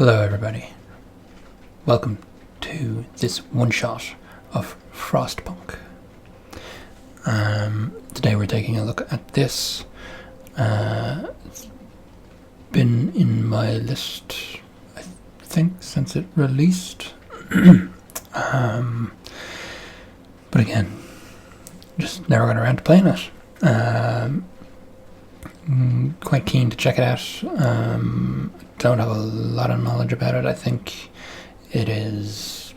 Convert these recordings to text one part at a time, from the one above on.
Hello everybody, welcome to this one-shot of Frostpunk. Today we're taking a look at this. It's been in my list, I think, since it released. But again, just never got around to playing it. Quite keen to check it out. Don't have a lot of knowledge about it. I think it is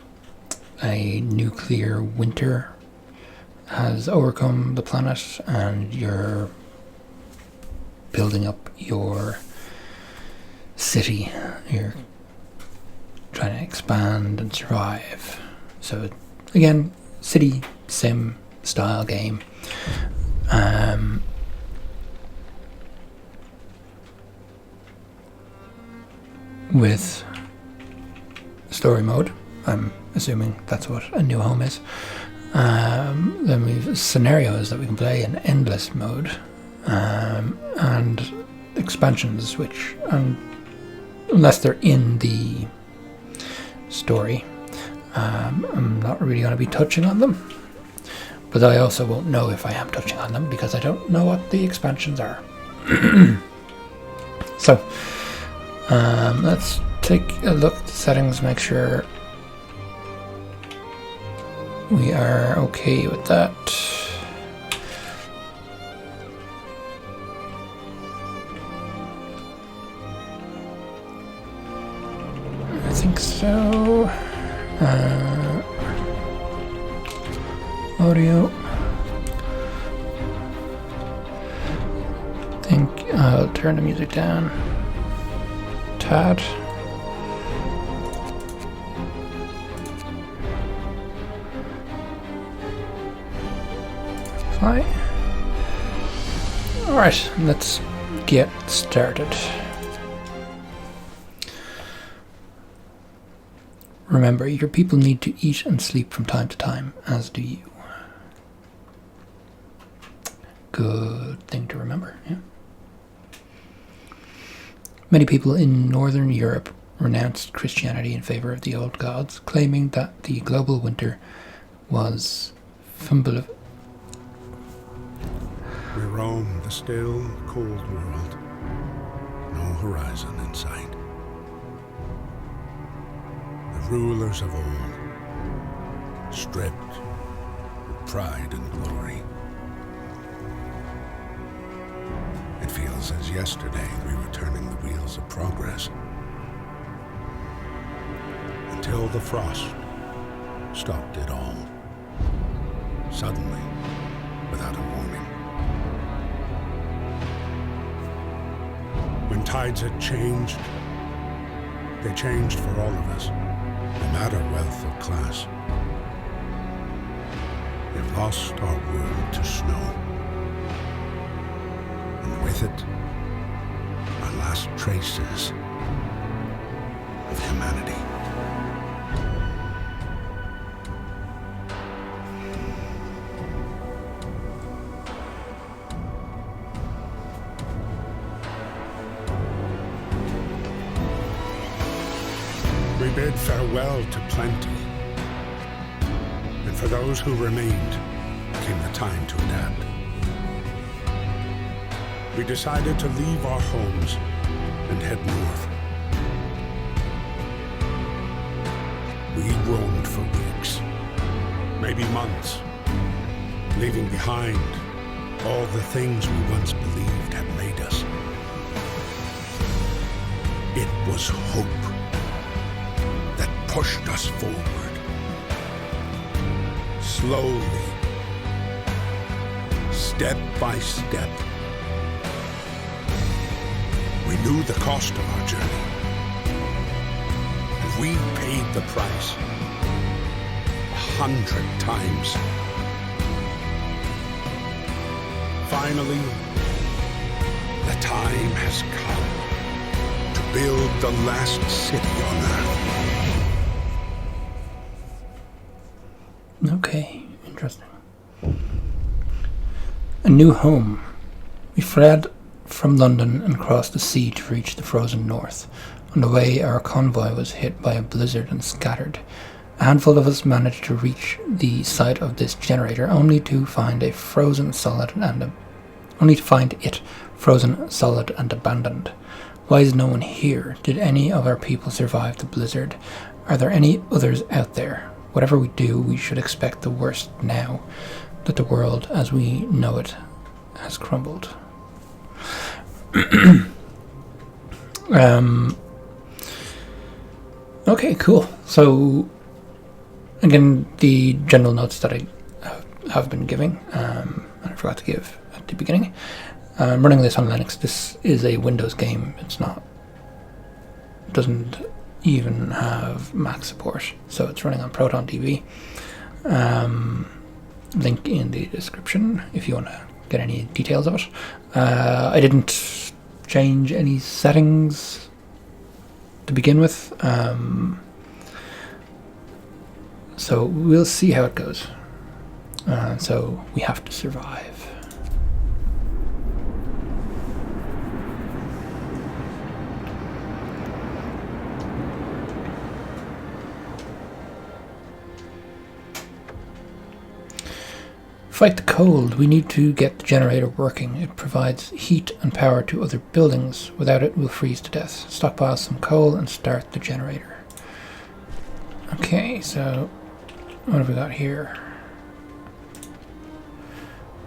a nuclear winter has overcome the planet and you're building up your city. You're trying to expand and survive. So again, city sim style game. With story mode, I'm assuming that's what a new home is. Then we've scenarios that we can play in endless mode, and expansions which, unless they're in the story, I'm not really going to be touching on them. But I also won't know if I am touching on them because I don't know what the expansions are. So let's take a look at the settings, make sure we are okay with that. I think so. Audio. I think I'll turn the music down. Tad. Fine. Alright, let's get started. Remember, your people need to eat and sleep from time to time, as do you. Good thing to remember, yeah. Many people in Northern Europe renounced Christianity in favor of the old gods, claiming that the global winter was fumbling. We roam the still, cold world. No horizon in sight. The rulers of old, stripped with pride and glory. It feels as yesterday we were turning the wheels of progress. Until the frost stopped it all. Suddenly, without a warning. When tides had changed, they changed for all of us, no matter wealth or class. We've lost our world to snow. And with it, our last traces of humanity. We bid farewell to plenty, and for those who remained came the time to adapt. We decided to leave our homes and head north. We roamed for weeks, maybe months, leaving behind all the things we once believed had made us. It was hope that pushed us forward. Slowly, step by step. We knew the cost of our journey, and we paid the price 100 times. Finally, the time has come to build the last city on Earth. Okay, interesting. A new home. We fled from London and crossed the sea to reach the frozen north. On the way, our convoy was hit by a blizzard and scattered. A handful of us managed to reach the site of this generator, only to find it frozen solid and abandoned. Why is no one here? Did any of our people survive the blizzard? Are there any others out there? Whatever we do, we should expect the worst now that the world as we know it has crumbled. Okay, cool. So, again, the general notes that I have been giving, and I forgot to give at the beginning. I'm running this on Linux. This is a Windows game. It doesn't even have Mac support, so it's running on ProtonDB. Link in the description if you want to get any details of it. I didn't change any settings to begin with, so we'll see how it goes. So we have to survive. Fight the cold. We need to get the generator working. It provides heat and power to other buildings. Without it, we'll freeze to death. Stockpile some coal and start the generator. Okay, so what have we got here?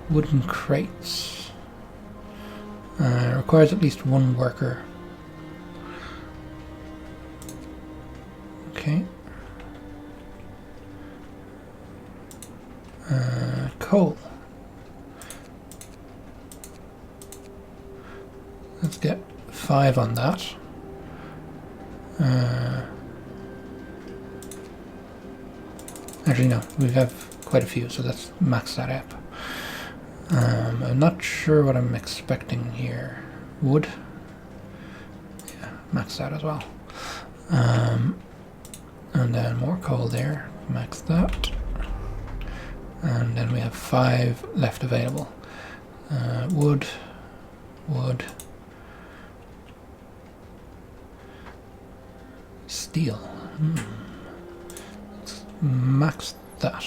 Wooden crates. Requires at least one worker. Okay. Coal. Let's get 5 on that. Actually, no, we have quite a few, so let's max that up. I'm not sure what I'm expecting here. Wood? Yeah, max that as well. And then more coal there, max that. And then we have 5 left available. Wood. Steel. Let's max that.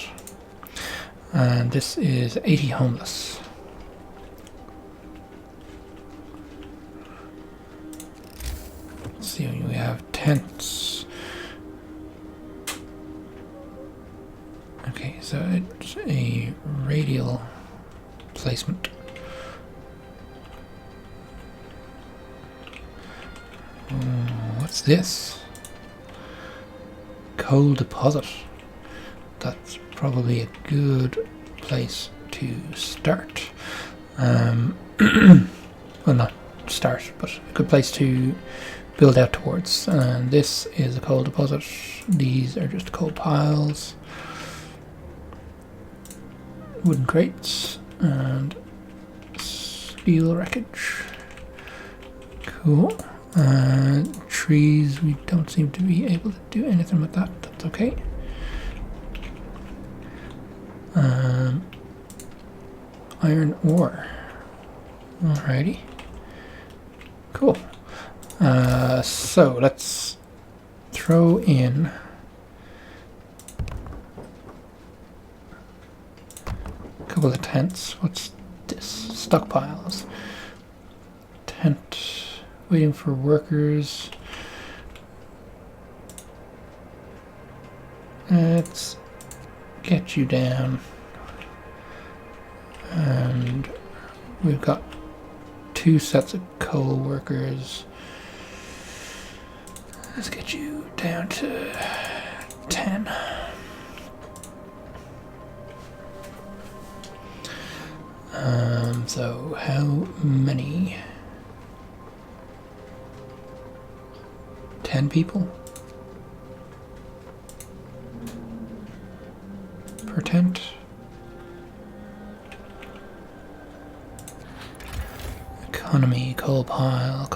And this is 80 homeless. Let's see, we have tents. Okay, so it's a radial placement. What's this? Coal deposit. That's probably a good place to start. Well, not start, but a good place to build out towards. And this is a coal deposit. These are just coal piles. Wooden crates and steel wreckage. Cool. Trees, we don't seem to be able to do anything with that. That's okay. Iron ore. Alrighty. Cool. So let's throw in a couple of tents. What's this? Stockpiles. Tent. Waiting for workers. Let's get you down. And we've got 2 sets of coal workers. Let's get you down to 10. So how many? 10 people per tent. Economy, coal pile.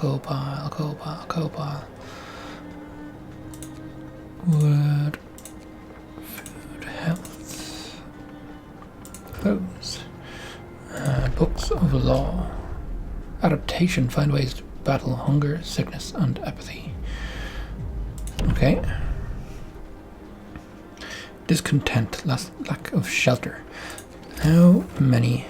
Wood, food, health, clothes, books of law, adaptation, find ways to battle hunger, sickness, and apathy. Okay. Discontent, lack of shelter. How many?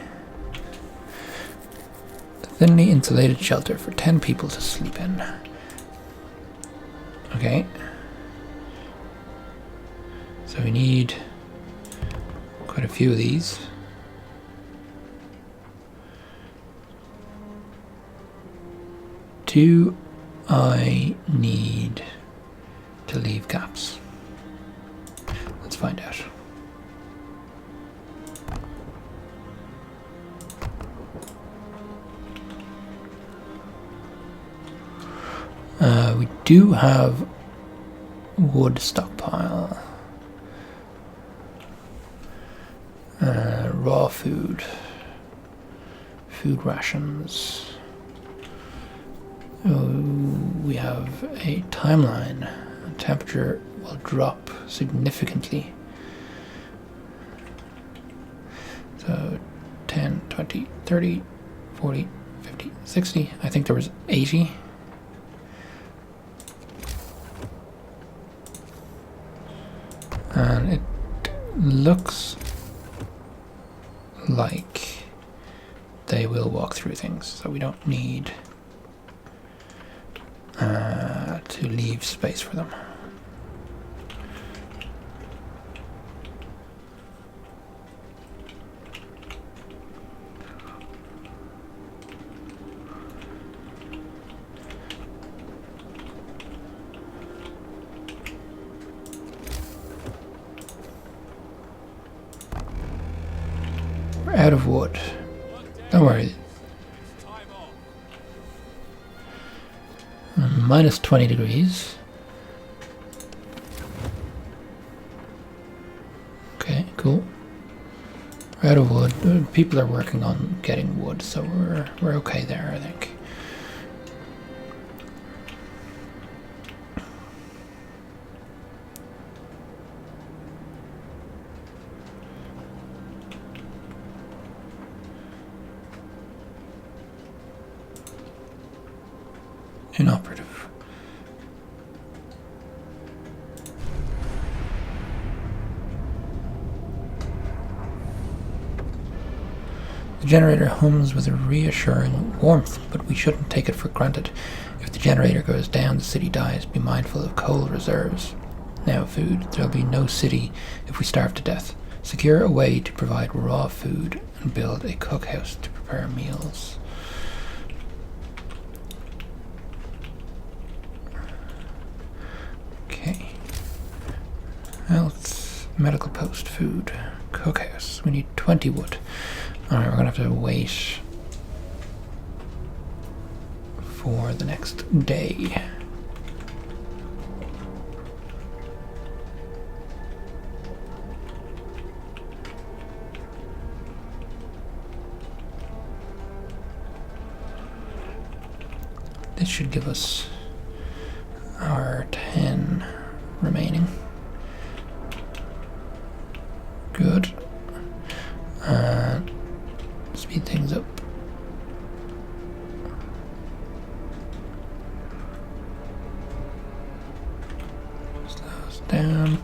Thinly insulated shelter for 10 people to sleep in. Okay. So we need quite a few of these. Do I need to leave gaps? Let's find out. We do have wood stockpile. Raw food. Food rations. We have a timeline. Temperature will drop significantly. So 10, 20, 30, 40, 50, 60. I think there was 80. And it looks like they will walk through things, so we don't need to leave space for them. We're out of wood. Don't worry. Minus 20 degrees. Okay, cool. We're out of wood. People are working on getting wood, so we're okay there, I think. Inoperative. The generator hums with a reassuring warmth, but we shouldn't take it for granted. If the generator goes down, the city dies. Be mindful of coal reserves. Now food. There'll be no city if we starve to death. Secure a way to provide raw food and build a cookhouse to prepare meals. Okay. Health, medical post, food, cookhouse. We need 20 wood. Alright, we're gonna have to wait for the next day. This should give us our 10 remaining. Good. Speed things up. Slow us down.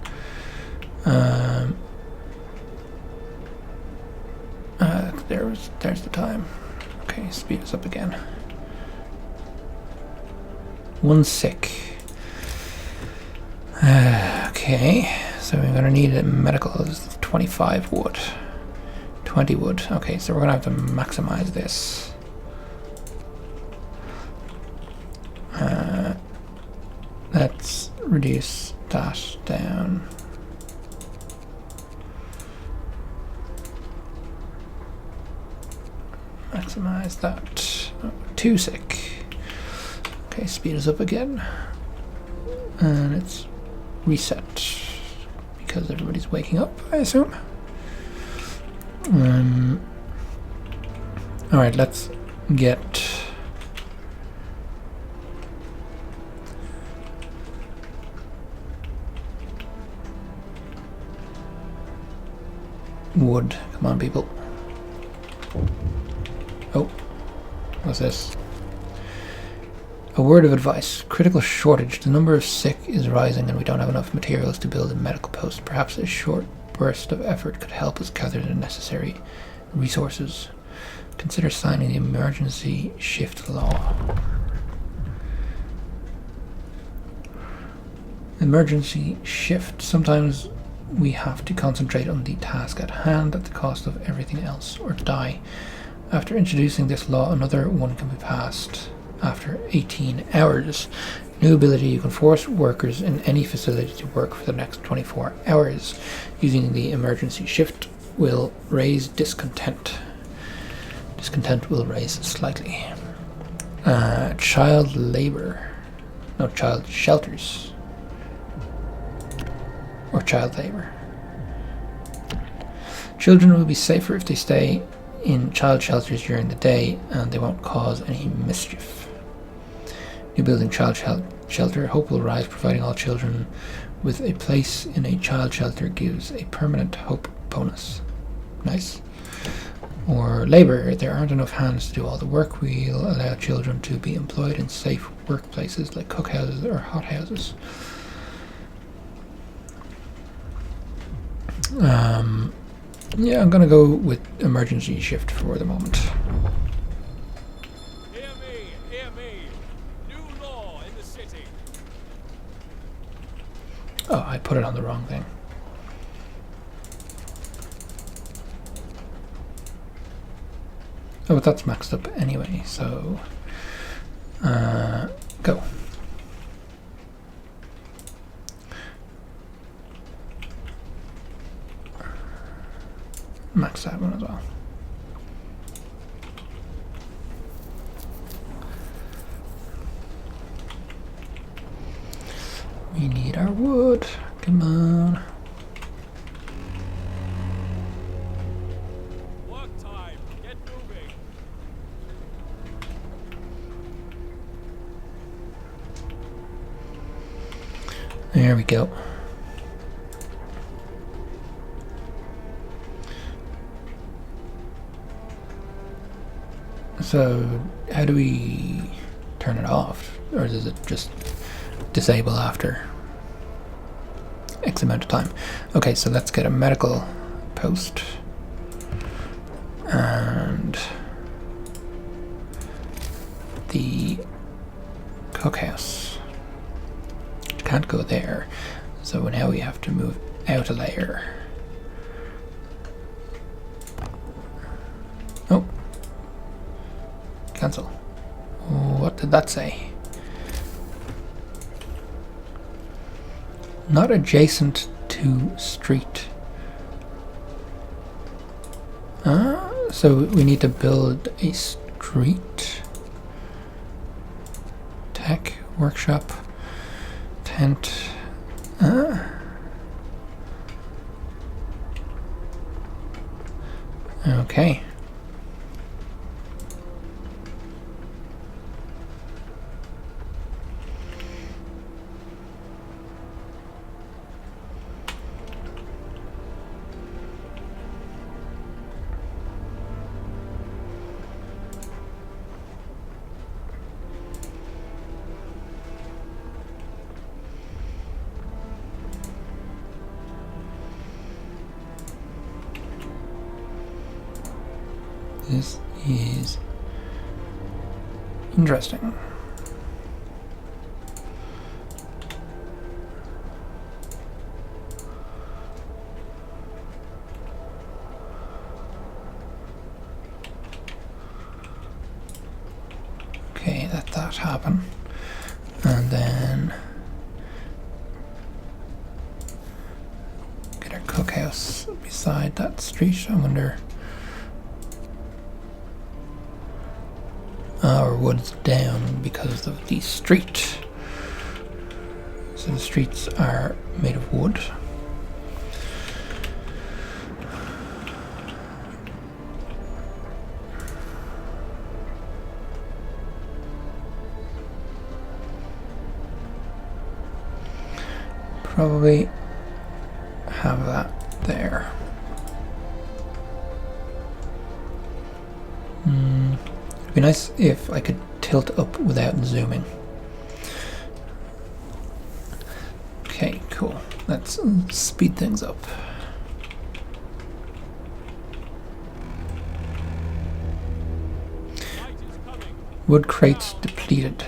There's the time. Okay, speed us up again. 1 sick. Okay, so we're gonna need a medical 25 wood. 20 wood. Okay, so we're gonna have to maximize this. Let's reduce that down. Maximize that. 2 sick. Okay, speed us up again. And it's reset because everybody's waking up, I assume. Alright, let's get wood. Come on, people. Oh, what's this? A word of advice. Critical shortage. The number of sick is rising and we don't have enough materials to build a medical post. Perhaps a short burst of effort could help us gather the necessary resources. Consider signing the emergency shift law. Emergency shift. Sometimes we have to concentrate on the task at hand at the cost of everything else, or die. After introducing this law, another one can be passed after 18 hours. New ability: you can force workers in any facility to work for the next 24 hours. Using the emergency shift will raise discontent. Discontent will raise slightly. Child labor. No, child shelters. Or child labor. Children will be safer if they stay in child shelters during the day and they won't cause any mischief. New building: child shelter. Hope will rise, providing all children with a place in a child shelter gives a permanent hope bonus. Nice. Or labor: there aren't enough hands to do all the work. We'll allow children to be employed in safe workplaces like cookhouses or hothouses. Yeah, I'm gonna go with emergency shift for the moment. Hear me. New law in the city. Oh, I put it on the wrong thing. Oh, but that's maxed up anyway, so go. Max that one as well. We need our wood. Come on. Work time. Get moving. There we go. So, how do we turn it off? Or does it just disable after X amount of time? Okay, so let's get a medical post. And the cookhouse. Can't go there. So now we have to move out a layer. Oh. Cancel. What did that say? Not adjacent to street. So we need to build a street. Tech workshop. Tent. Okay. This is interesting. Okay, let that happen. And then get our cookhouse beside that street. I wonder. Our wood's down because of the street. So the streets are made of wood. Probably have that there. It'd be nice if I could tilt up without zooming. Cool. Let's speed things up. Night is coming. Wood crates depleted.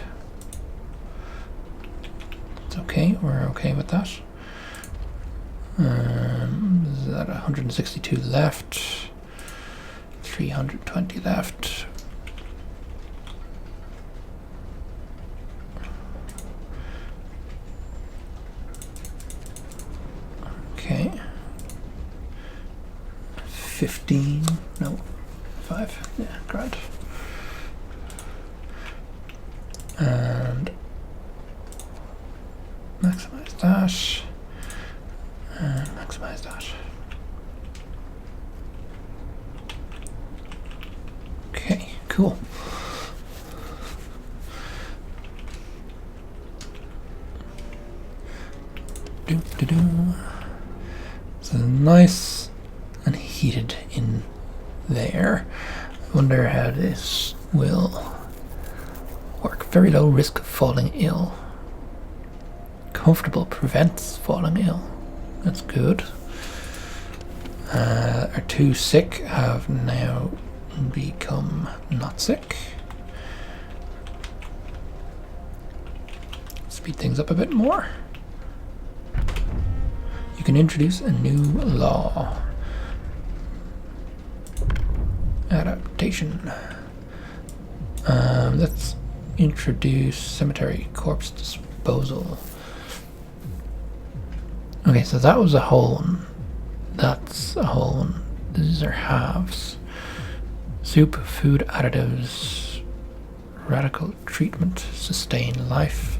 It's okay. We're okay with that. Is that 162 left? 320 left. Okay. 15. No. 5. Yeah, grand. And maximize that. And maximize that. Okay, cool. So nice and heated in there. I wonder how this will work. Very low risk of falling ill. Comfortable prevents falling ill. That's good. Our 2 sick have now become not sick. Speed things up a bit more. You can introduce a new law. Adaptation. Let's introduce cemetery corpse disposal. Okay, so that was a whole one. That's a whole one. These are halves. Soup, food additives, radical treatment, sustain life.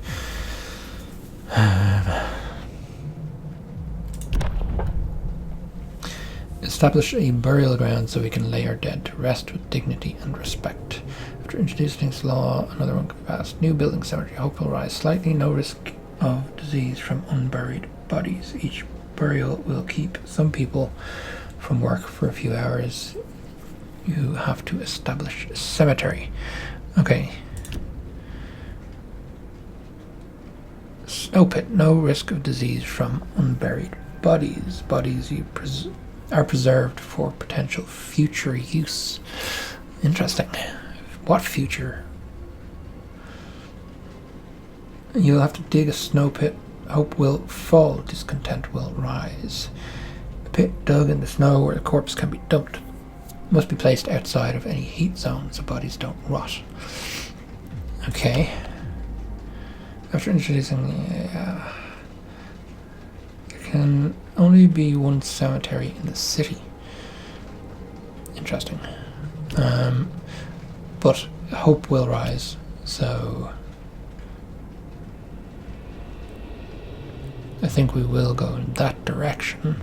Establish a burial ground so we can lay our dead to rest with dignity and respect. After introducing this law, another one can be passed. New building cemetery. Hope will rise slightly. No risk of disease from unburied bodies. Each burial will keep some people from work for a few hours. You have to establish a cemetery. Okay. Snow pit. No risk of disease from unburied bodies. Bodies are preserved for potential future use. Interesting. What future? You'll have to dig a snow pit. Hope will fall. Discontent will rise. A pit dug in the snow where the corpse can be dumped. Must be placed outside of any heat zone so bodies don't rot. Okay. After introducing there can only be one cemetery in the city. Interesting. But hope will rise, so I think we will go in that direction,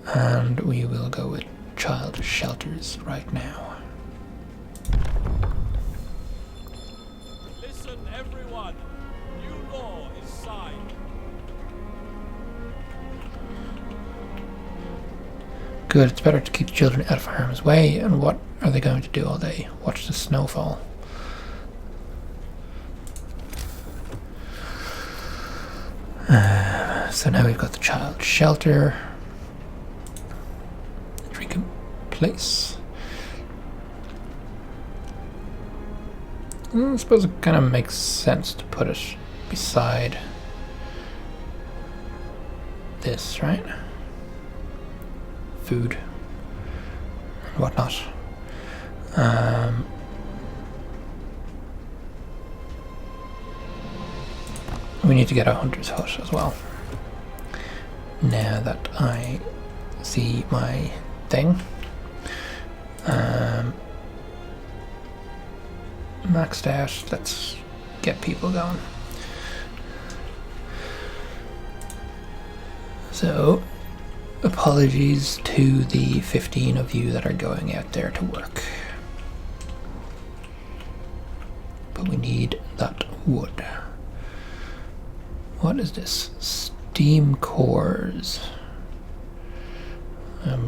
and we will go with child shelters right now. Listen, everyone. New law is signed. Good, it's better to keep the children out of harm's way. And what are they going to do all day? Watch the snowfall. So now we've got the child shelter. Drinking place. I suppose it kind of makes sense to put it beside this, right? Food and whatnot. We need to get a hunter's hut as well. Now that I see my thing. Maxed out. Let's get people going. So, apologies to the 15 of you that are going out there to work. But we need that wood. What is this? Steam cores.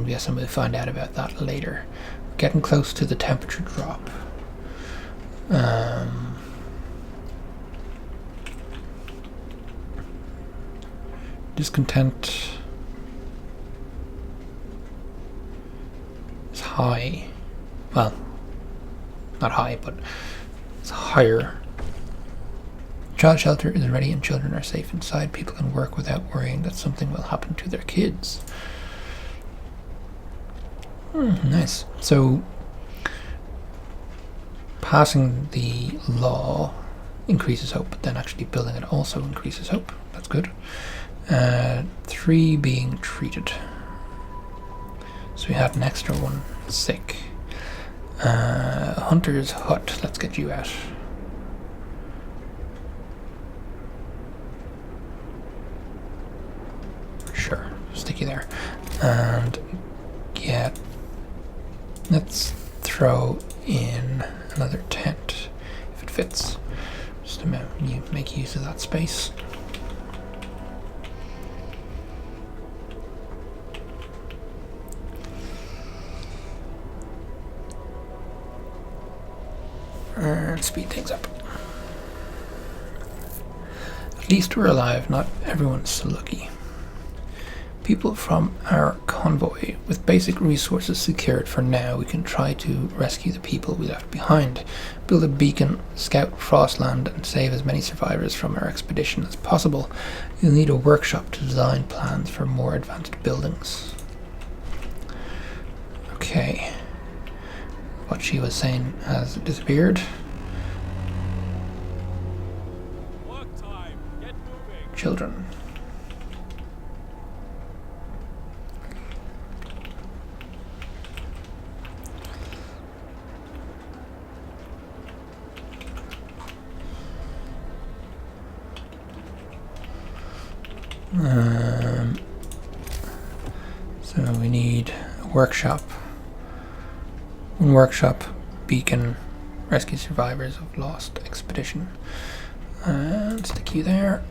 Guess I'm going to find out about that later. We're getting close to the temperature drop. Discontent is high. Well, not high, but it's higher. Child shelter is ready and children are safe inside. People can work without worrying that something will happen to their kids. Nice. So, passing the law increases hope, but then actually building it also increases hope. That's good. 3 being treated. So we had an extra one sick. Hunter's hut. Let's get you out. Sure, stick you there. And get. Let's throw in another tent if it fits. Just to make use of that space. And speed things up. At least we're alive, not everyone's so lucky. People from our convoy. With basic resources secured for now, we can try to rescue the people we left behind, build a beacon, scout Frostland, and save as many survivors from our expedition as possible. You'll need a workshop to design plans for more advanced buildings. Okay. What she was saying has disappeared. Work time. Get moving. Children. So we need a workshop. One workshop, beacon, rescue survivors of lost expedition. And stick you there.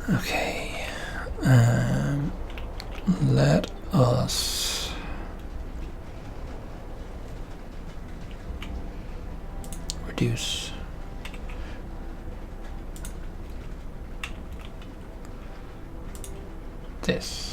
Okay. Let us reduce this.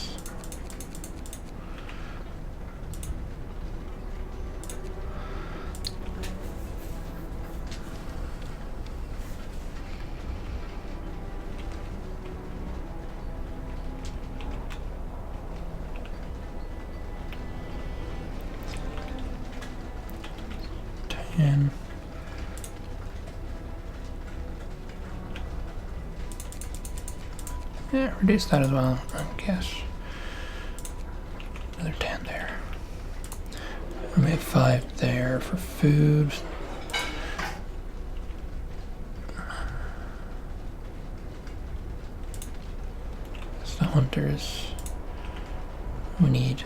And yeah, reduce that as well, I guess. Another 10 there. And we have 5 there for food. That's the hunters. We need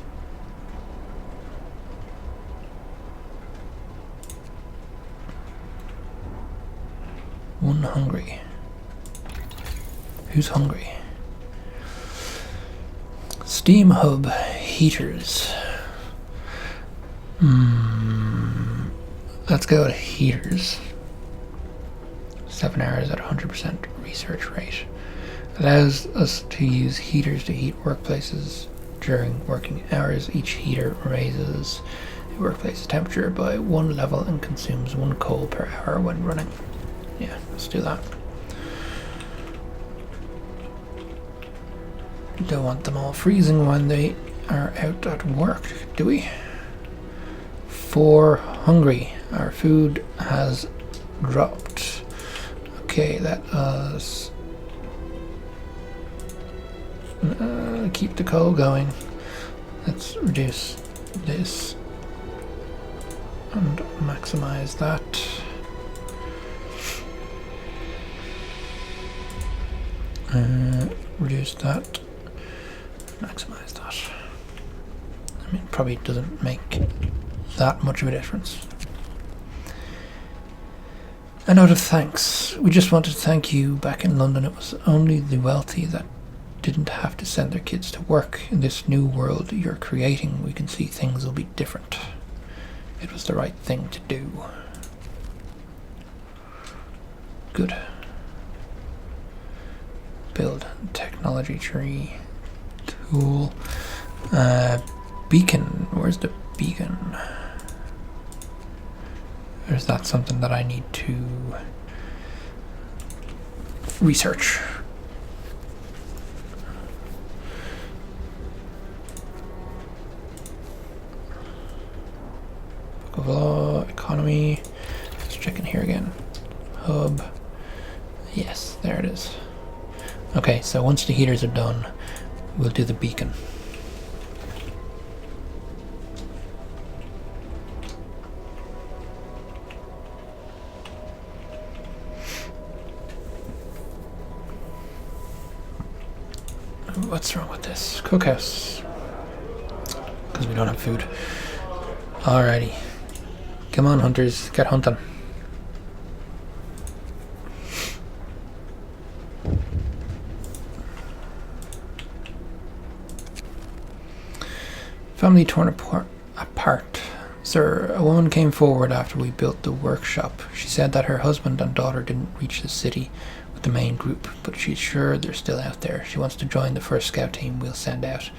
one hungry. Who's hungry? Steam hub heaters. Let's go to heaters. 7 hours at 100% research rate. Allows us to use heaters to heat workplaces during working hours. Each heater raises the workplace's temperature by 1 level and consumes 1 coal per hour when running. Yeah, let's do that. Don't want them all freezing when they are out at work, do we? 4 hungry. Our food has dropped. Okay, let us keep the coal going. Let's reduce this and maximize that. Reduce that, maximize that. I mean, probably doesn't make that much of a difference. A note of thanks. We just wanted to thank you back in London. It was only the wealthy that didn't have to send their kids to work. In this new world you're creating, we can see things will be different. It was the right thing to do. Good. Build technology tree. Tool. Beacon. Where's the beacon? Or is that something that I need to research? Book of Law, Economy. Let's check in here again. Hub. Yes, there it is. Okay, so once the heaters are done, we'll do the beacon. What's wrong with this? Cookhouse. Because we don't have food. Alrighty. Come on, hunters. Get hunting. Family torn apart. Sir, a woman came forward after we built the workshop. She said that her husband and daughter didn't reach the city with the main group, but she's sure they're still out there. She wants to join the first scout team we'll send out.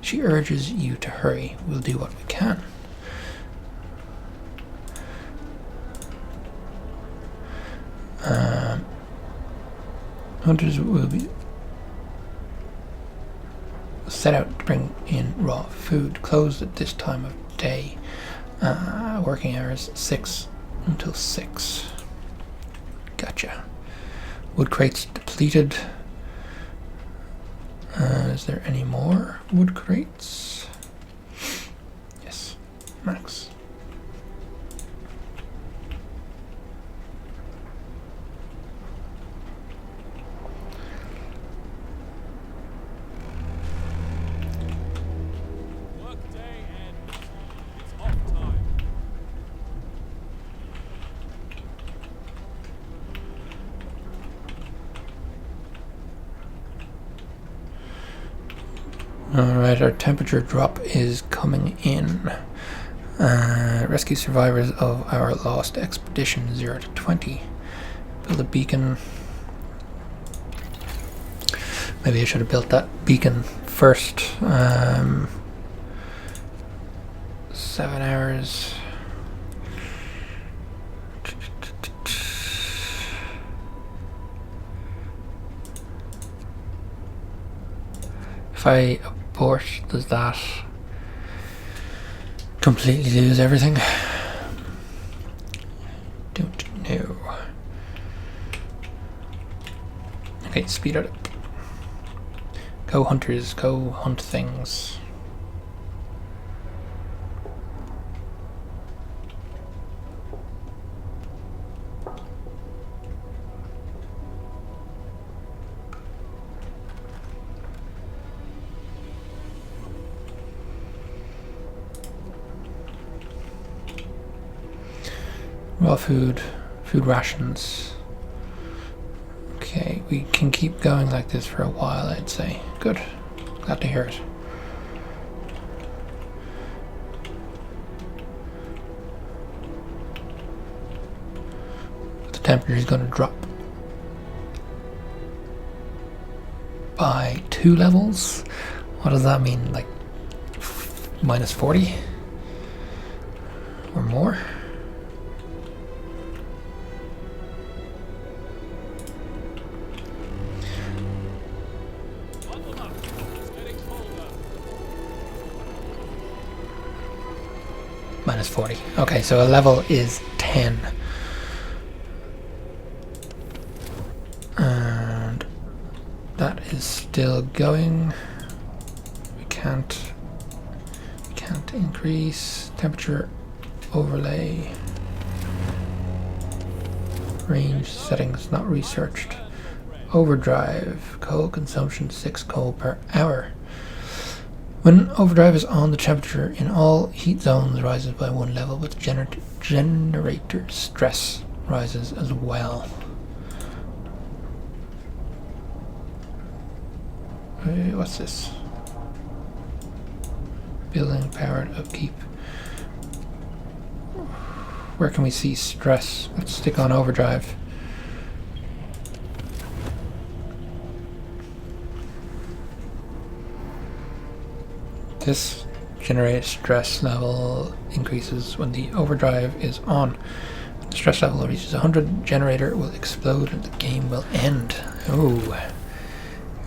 She urges you to hurry. We'll do what we can. Hunters will be set out to bring in raw food. Closed at this time of day. Working hours 6 until 6. Gotcha. Wood crates depleted. Is there any more wood crates? Yes, max. Workday ends. It's off time. Alright, our temperature drop is coming in. Rescue survivors of our lost expedition 0 to 20. Build a beacon. Maybe I should have built that beacon first. 7 hours. If I abort, does that completely lose everything? Don't know. Okay, speed it up. Go hunters, go hunt things. Raw food, food rations. Okay, we can keep going like this for a while, I'd say. Good. Glad to hear it. The temperature is going to drop by 2 levels. What does that mean? Like minus 40 or more? Bundle up. It's getting colder. Minus 40. Okay, so a level is 10. And that is still going. We can't increase temperature overlay. Range settings not researched. Overdrive. Coal consumption 6 coal per hour. When overdrive is on, the temperature in all heat zones rises by 1 level, but the generator stress rises as well. What's this? Building powered upkeep. Where can we see stress? Let's stick on overdrive. This generated stress level increases when the overdrive is on. When the stress level reaches 100, generator will explode and the game will end. Ooh.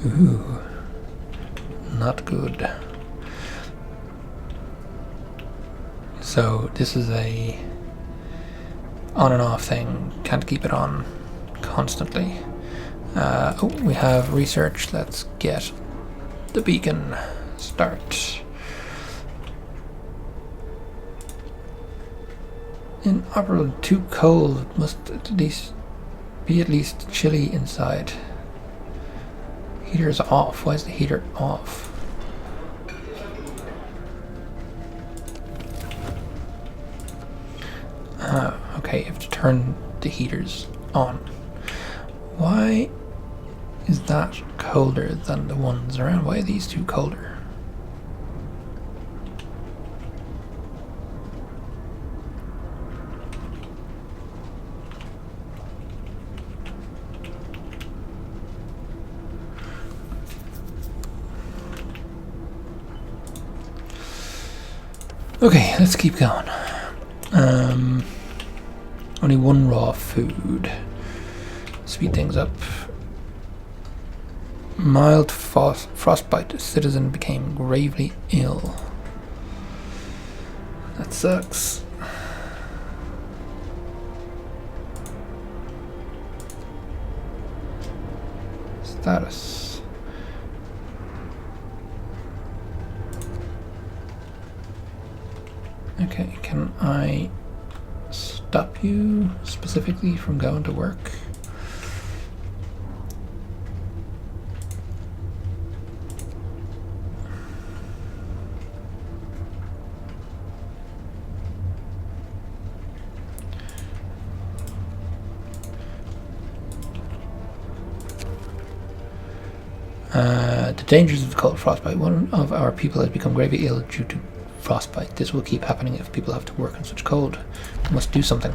Ooh. Not good. So this is a on and off thing. Can't keep it on constantly. Oh, we have research. Let's get the beacon. Start. Inoperable, too cold. Must be at least chilly inside. Heater's off. Why is the heater off? Okay, you have to turn the heaters on. Why is that colder than the ones around? Why are these two colder? Okay, let's keep going. Only one raw food. Speed things up. Mild frostbite. Citizen became gravely ill. That sucks. Status. Okay, can I stop you specifically from going to work? The dangers of the cold frostbite. One of our people has become gravely ill due to frostbite. This will keep happening if people have to work in such cold. We must do something.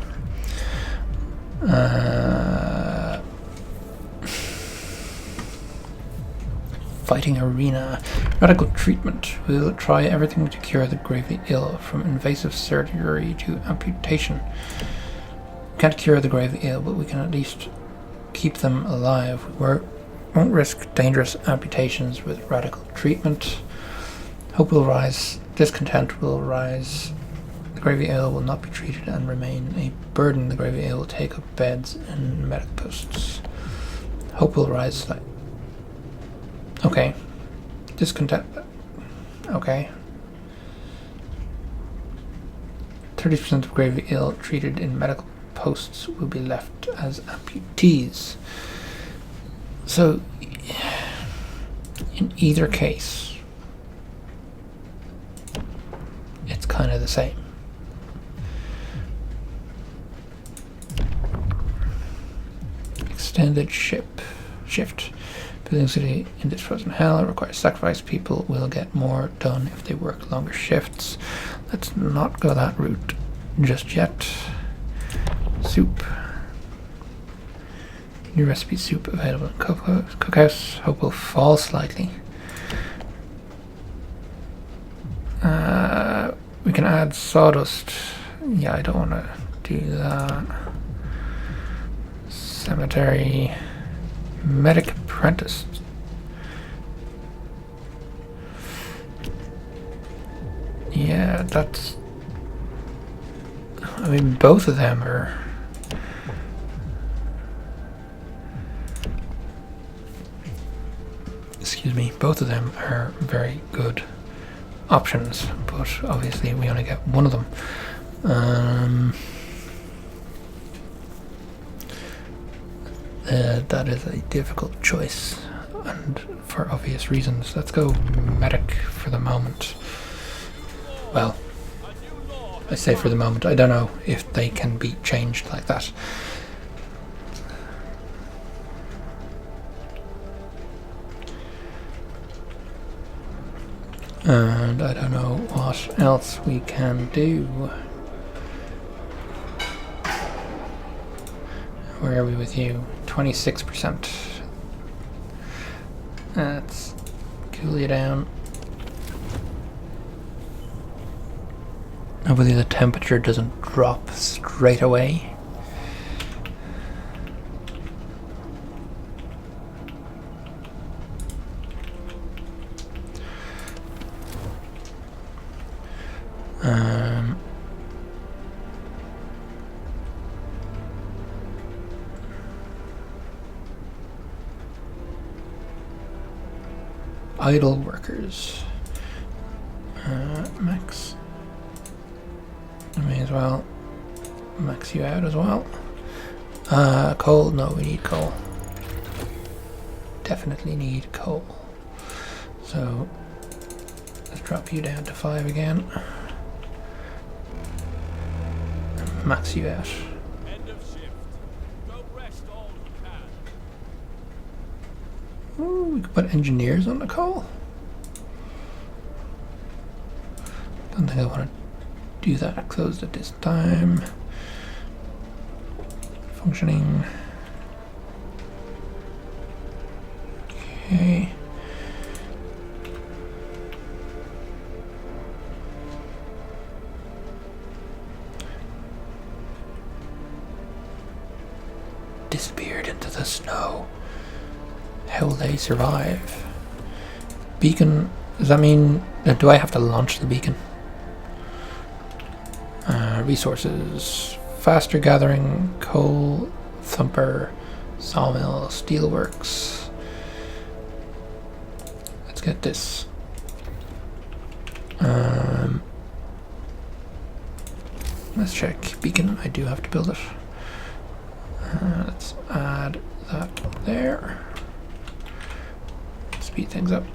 Fighting arena. Radical treatment. We'll try everything to cure the gravely ill, from invasive surgery to amputation. We can't cure the gravely ill, but we can at least keep them alive. We won't risk dangerous amputations with radical treatment. Hope will rise. Discontent will rise. The gravely ill will not be treated and remain a burden. The gravely ill will take up beds in medical posts. Hope will rise. Okay. Discontent. Okay. 30% of gravely ill treated in medical posts will be left as amputees. So, in either case, it's kind of the same. Extended shift. Building city in this frozen hell requires sacrifice. People will get more done if they work longer shifts. Let's not go that route just yet. Soup. New recipe soup available in cookhouse. Hope will fall slightly. We can add sawdust. Yeah, I don't want to do that. Cemetery. Medic apprentice. Yeah, that's... I mean, both of them are... Excuse me, both of them are very good options, but obviously we only get one of them. That is a difficult choice, and for obvious reasons. Let's go medic for the moment. Well, I say for the moment. I don't know if they can be changed like that. And I don't know what else we can do. Where are we with you? 26%. Let's cool you down. Hopefully the temperature doesn't drop straight away. Idle workers. Max. I may as well max you out as well. Coal? No, we need coal. Definitely need coal. So let's drop you down to 5 again. Max you out. End of shift. Go rest all you can. Ooh, we could put engineers on the coal. Don't think I want to do that. Closed at this time. Functioning. Okay. Disappeared into the snow. How will they survive? Beacon, does that mean, do I have to launch the beacon? Resources, faster gathering, coal, thumper, sawmill, steelworks. Let's get this. Let's check beacon, I do have to build it. Let's add that there. Speed things up.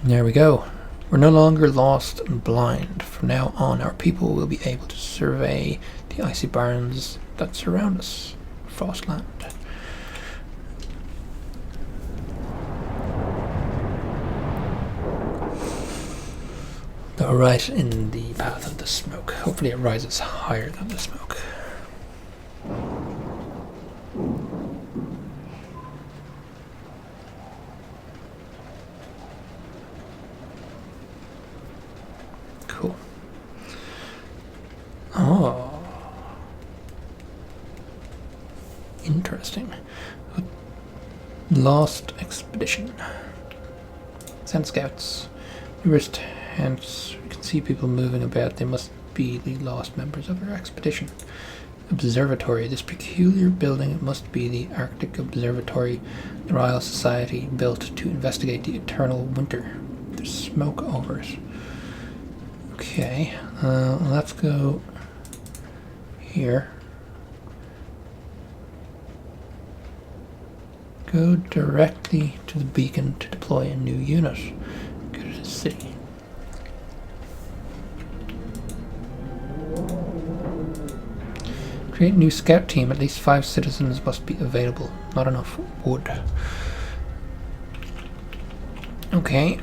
There we go. We're no longer lost and blind. From now on, our people will be able to survey the icy barrens that surround us. Frostland. They're right in the path of the smoke. Hopefully it rises higher than the smoke. Cool. Oh. Interesting. Lost expedition. Send scouts. Nearest hence, we can see people moving about. They must be the lost members of our expedition. Observatory. This peculiar building must be the Arctic Observatory the Royal Society built to investigate the eternal winter. There's smoke over it. Okay, let's go here. Go directly to the beacon to deploy a new unit. Go to the city. Create new scout team. At least 5 citizens must be available. Not enough wood. Okay.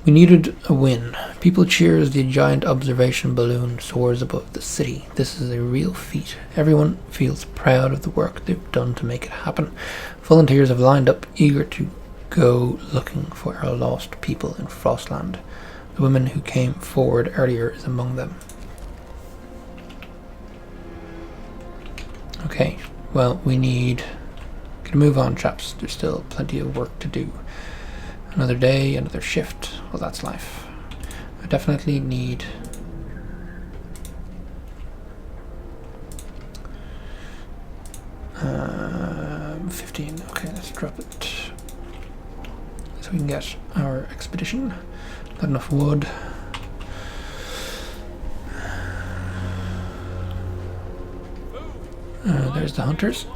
We needed a win. People cheer as the giant observation balloon soars above the city. This is a real feat. Everyone feels proud of the work they've done to make it happen. Volunteers have lined up, eager to go looking for our lost people in Frostland. The woman who came forward earlier is among them. Okay, well, we need to move on, chaps. There's still plenty of work to do. Another day, another shift. Well, that's life. I definitely need 15. Okay, let's drop it so we can get our expedition. Not enough wood. There's the hunters.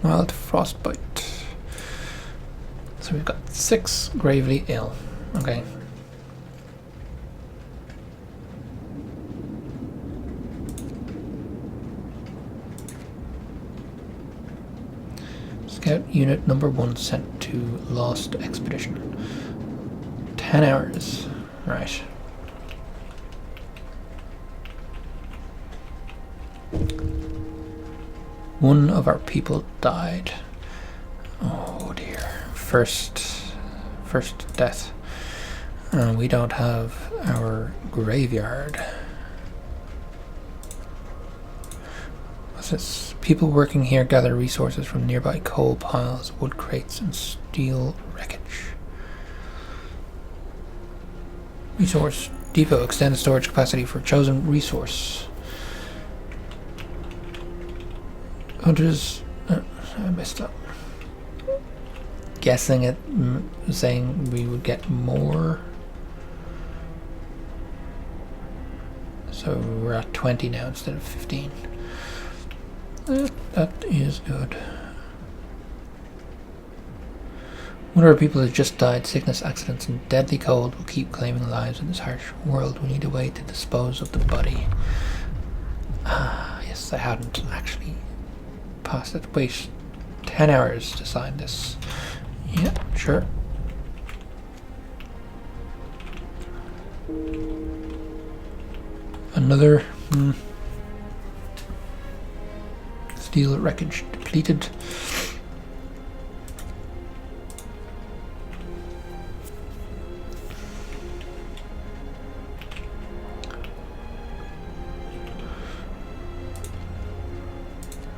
Wild frostbite. So we've got 6 gravely ill. Okay. Scout Unit number 1 sent to Lost Expedition. 10 hours. Right. One of our people died. Oh dear. First death. We don't have our graveyard. What's this? People working here gather resources from nearby coal piles, wood crates, and steel wreckage. Resource depot. Extended storage capacity for chosen resource. Hunters. I messed up. Guessing it, saying we would get more. So we're at 20 now instead of 15. That is good. One of our people has just died. Sickness, accidents, and deadly cold will keep claiming lives in this harsh world. We need a way to dispose of the body. Ah, yes, I hadn't actually passed it. Wait, 10 hours to sign this. Yeah, sure. Another steel wreckage depleted.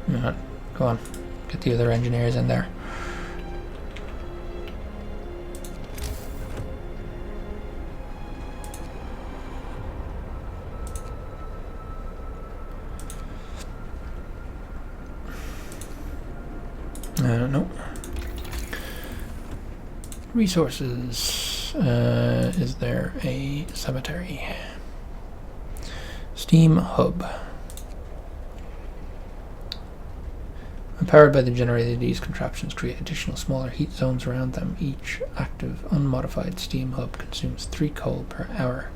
Right, go on, get the other engineers in there. No. Resources. Is there a cemetery? Steam hub. Empowered by the generator, these contraptions create additional smaller heat zones around them. Each active, unmodified steam hub consumes 3 coal per hour.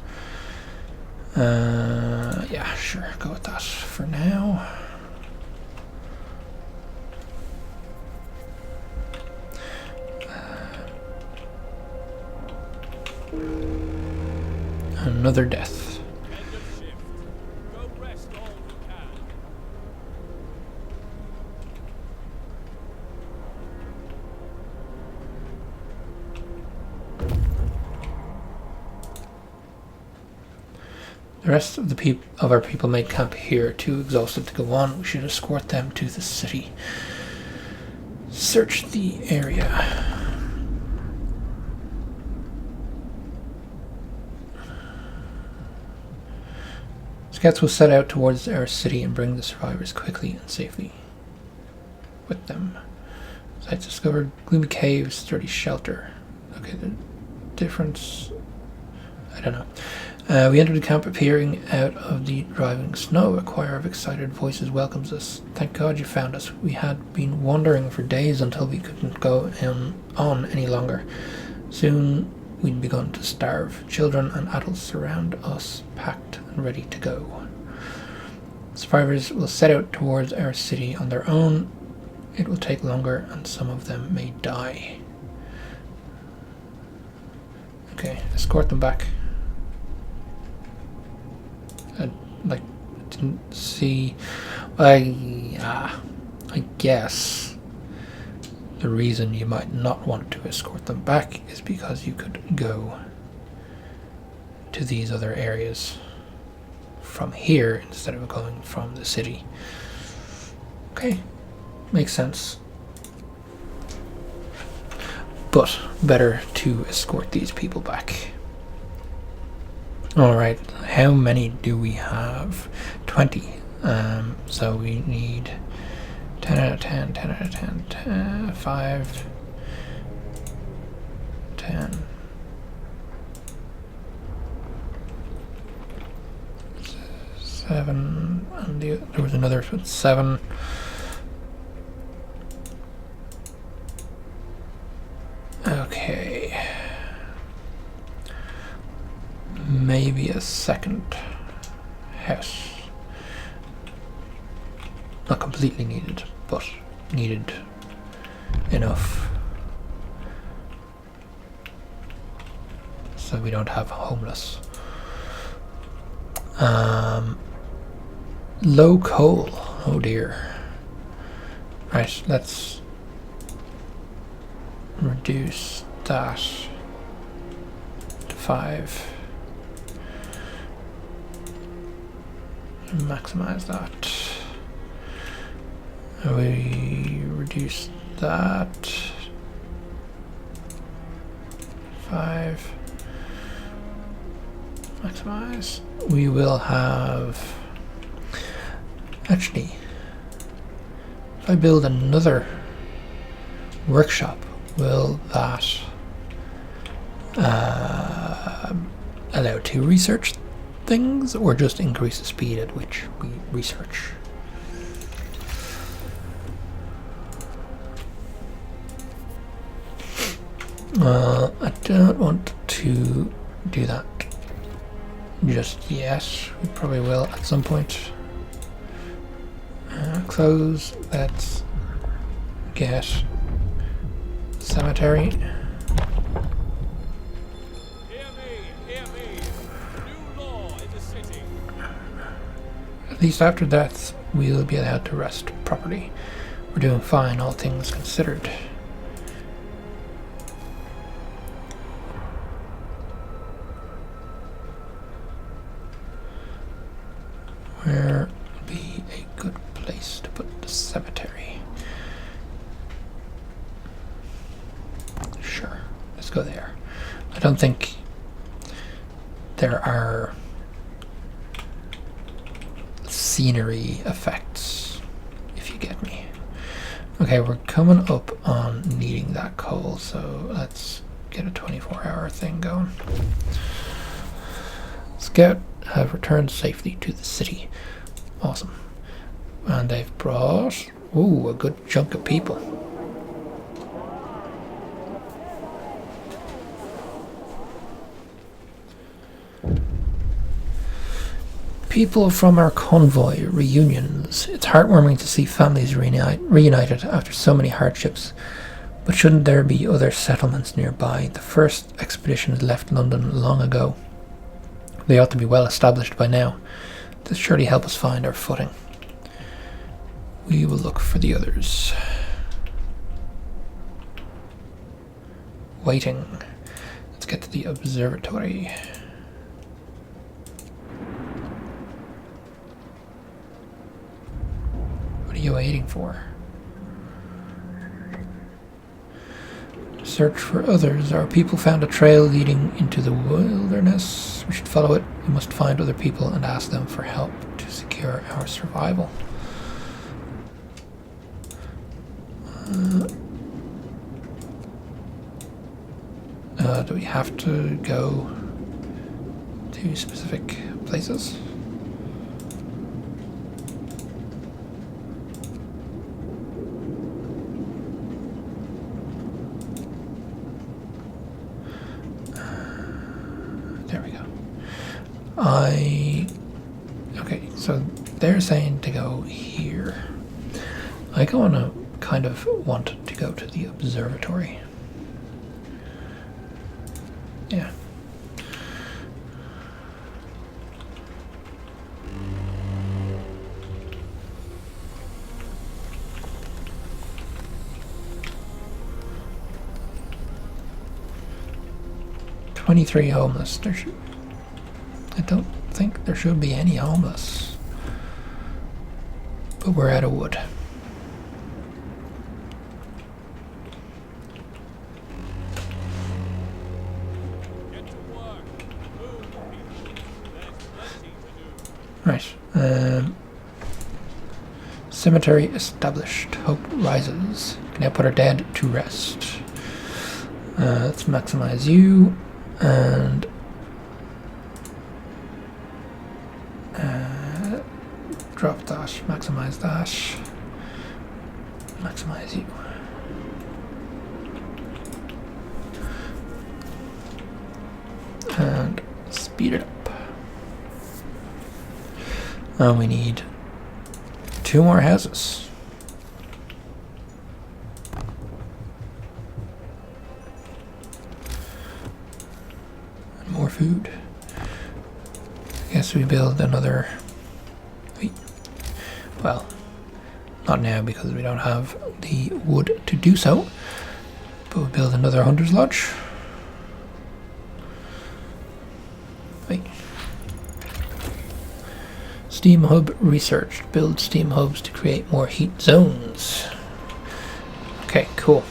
Yeah, sure, go with that for now. Another death. End of shift. Go rest all you can. The rest of our people made camp here, too exhausted to go on. We should escort them to the city. Search the area. Scouts will set out towards our city and bring the survivors quickly and safely with them. Sites discovered: gloomy caves, sturdy shelter. Okay, the difference, I don't know. We entered the camp appearing out of the driving snow. A choir of excited voices welcomes us. Thank God you found us. We had been wandering for days until we couldn't go on any longer. Soon we'd begun to starve. Children and adults surround us, packed and ready to go. Survivors will set out towards our city on their own. It will take longer and some of them may die. Okay, escort them back. I didn't see. I guess the reason you might not want to escort them back is because you could go to these other areas from here instead of going from the city. Okay, makes sense. But better to escort these people back. Alright, how many do we have? 20. So we need 10 out of 10, 10 out of 10, 5, 10. 7, and there was another 7. Okay. Maybe a second house. Not completely needed, but needed enough so we don't have homeless. Low coal. Oh dear. Right, let's reduce that to 5. Maximize that. We reduce that 5. Maximize. We will have, actually, if I build another workshop, will that allow to research things, or just increase the speed at which we research? I don't want to do that just yet. We probably will at some point. Close. Let's get cemetery. Hear me. New law in the city. At least after death, we'll be allowed to rest properly. We're doing fine, all things considered. Where would be a good place to put the cemetery? Sure, let's go there. I don't think there are scenery effects, if you get me. Okay, we're coming up on needing that coal, so let's get a 24-hour thing going. Scout have returned safely to the city. Awesome. And they've brought, ooh, a good chunk of people. People from our convoy reunions. It's heartwarming to see families reunited after so many hardships. But shouldn't there be other settlements nearby? The first expeditions left London long ago. They ought to be well established by now. This surely help us find our footing. We will look for the others. Waiting. Let's get to the observatory. What are you waiting for? Search for others. Our people found a trail leading into the wilderness. We should follow it. We must find other people and ask them for help to secure our survival. Do we have to go to specific places? There we go. Okay, so they're saying to go here. I kind of want to go to the observatory. Yeah. "23 homeless. I don't think there should be any homeless. But we're out of wood. Get to work. Move, people. There's plenty to do. Right. Cemetery established. Hope rises. Can now put our dead to rest. Let's maximize you. And drop that, maximize that, maximize you. And speed it up. And we need 2 more houses. food. I guess we build another. Wait. Well, not now because we don't have the wood to do so. But we build another hunter's lodge. Wait. Steam hub researched. Build steam hubs to create more heat zones. Okay, cool.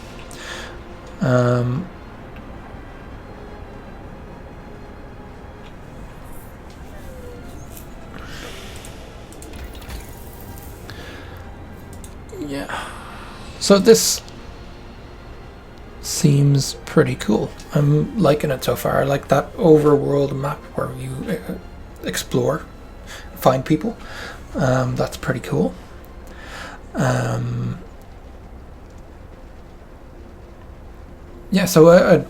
Yeah. So this seems pretty cool. I'm liking it so far. I like that overworld map where you explore, find people. That's pretty cool. Yeah, so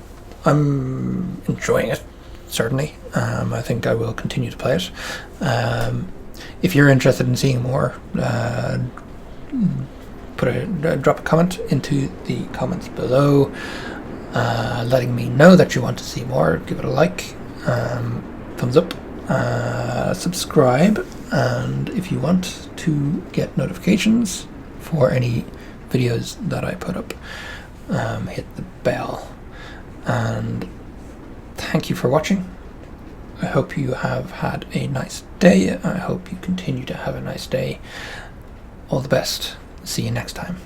I'm enjoying it, certainly. I think I will continue to play it. If you're interested in seeing more, drop a comment into the comments below, letting me know that you want to see more. Give it a like, thumbs up, subscribe, and if you want to get notifications for any videos that I put up, hit the bell. And thank you for watching. I hope you have had a nice day. I hope you continue to have a nice day. All the best. See you next time.